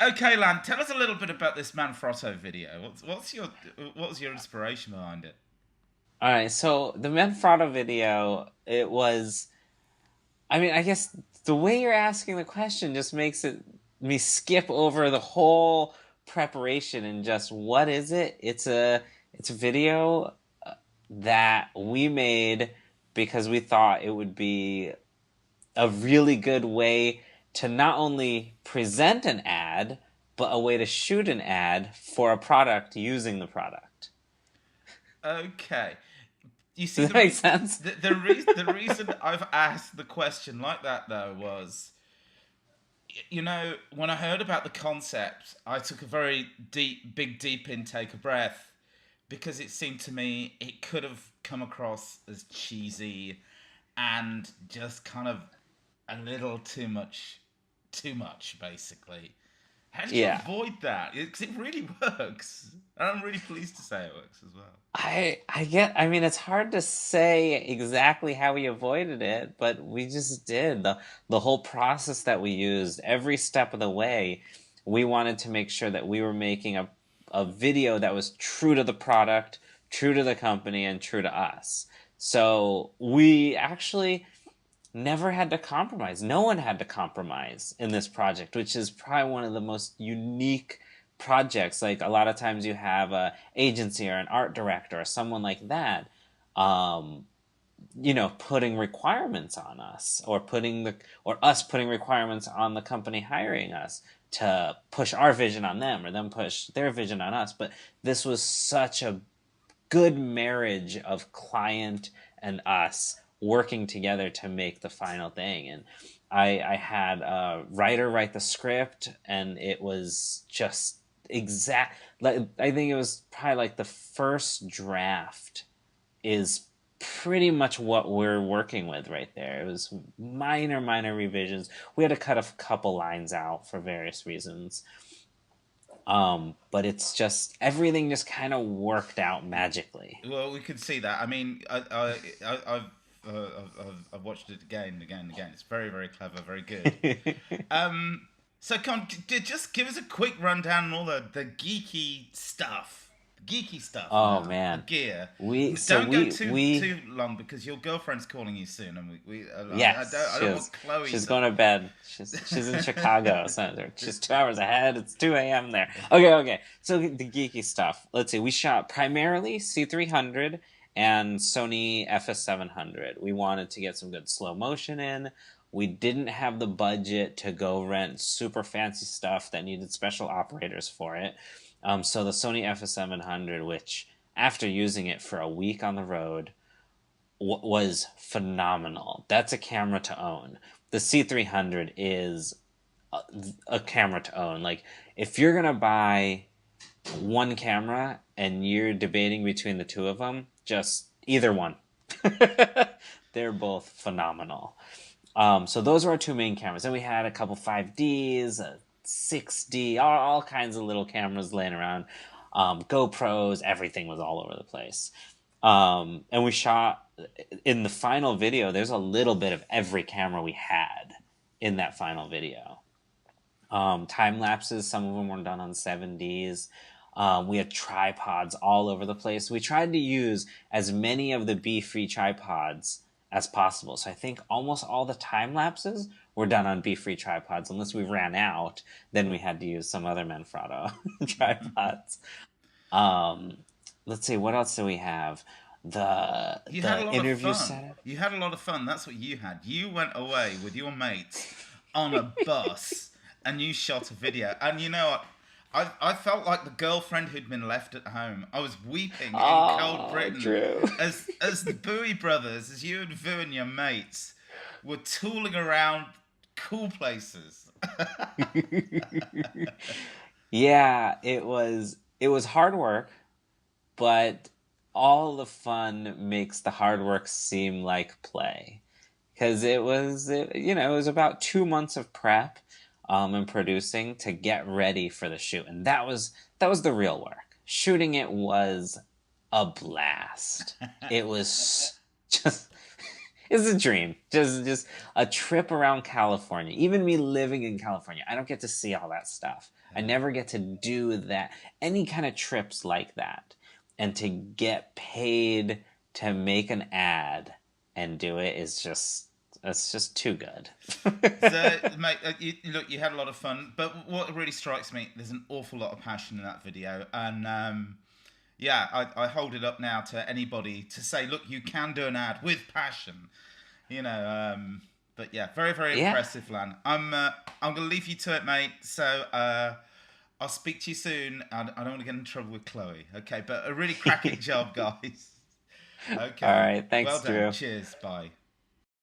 Okay, Lan, tell us a little bit about this Manfrotto video. What was your inspiration behind it? All right, so the Manfrotto video, it was. I mean, I guess the way you're asking the question just makes it me skip over the whole preparation and just what is it? It's a video that we made because we thought it would be a really good way to not only present an ad, but a way to shoot an ad for a product using the product. Okay, you see Does that make sense? the reason I've asked the question like that though was, when I heard about the concept, I took a very deep intake of breath because it seemed to me it could have come across as cheesy and just kind of a little too much, basically. How did you Yeah. avoid that? Because it really works. And I'm really pleased to say it works as well. I mean it's hard to say exactly how we avoided it, but we just did. The whole process that we used, every step of the way, we wanted to make sure that we were making a video that was true to the product, true to the company, and true to us. So we actually never had to compromise. No one had to compromise in this project, which is probably one of the most unique projects. Like a lot of times you have a agency or an art director or someone like that, um, putting requirements on us or us putting requirements on the company hiring us to push our vision on them or them push their vision on us. But this was such a good marriage of client and us working together to make the final thing. And I had a writer write the script, and it was just exact. Like I think it was probably like the first draft is pretty much what we're working with right there. It was minor revisions. We had to cut a couple lines out for various reasons. But it's just everything just kind of worked out magically. Well, we could see that. I mean, I've watched it again and again and again. It's very, very clever, very good. So, just give us a quick rundown on all the geeky stuff Oh now, the man, gear. we so Don't go we too we long because your girlfriend's calling you soon, and yes, I don't want Chloe she's to. going to bed. She's in Chicago, so she's 2 hours ahead. It's 2 a.m. there. Okay. So the geeky stuff. Let's see. We shot primarily C300 and Sony FS700. We wanted to get some good slow motion in. We didn't have the budget to go rent super fancy stuff that needed special operators for it. So the Sony FS700, which after using it for a week on the road, was phenomenal. That's a camera to own. The C300 is a camera to own. Like, if you're going to buy one camera and you're debating between the two of them, just either one. They're both phenomenal. So those were our two main cameras. Then we had a couple 5Ds, a 6D, all kinds of little cameras laying around. GoPros, everything was all over the place. And we shot in the final video. There's a little bit of every camera we had in that final video. Time lapses, some of them were done on 7Ds. We had tripods all over the place. We tried to use as many of the Befree tripods as possible. So I think almost all the time lapses were done on Befree tripods. Unless we ran out, then we had to use some other Manfrotto tripods. Um, let's see, what else do we have? You had a The lot of interview fun. setup. You had a lot of fun. That's what you had. You went away with your mates on a bus and you shot a video. And you know what? I felt like the girlfriend who'd been left at home. I was weeping in cold Oh, Britain Drew. as the Bui brothers, as you and Vu and your mates were tooling around cool places. Yeah, it was hard work, but all the fun makes the hard work seem like play. Because it was about 2 months of prep and producing to get ready for the shoot, and that was the real work. Shooting it was a blast. It was just It's a dream. Just a trip around California. Even me living in California, I don't get to see all that stuff. I never get to do that. Any kind of trips like that. And to get paid to make an ad and do it is just, it's just too good. So, mate, look, you had a lot of fun, but what really strikes me, there's an awful lot of passion in that video, and yeah, I hold it up now to anybody to say, look, you can do an ad with passion, you know. But yeah, very, very Yeah. impressive, Lan. I'm gonna leave you to it, mate. So I'll speak to you soon. I don't want to get in trouble with Chloe, okay? But a really cracking job, guys. All Okay, right. well Thanks, done. Drew. Cheers. Bye.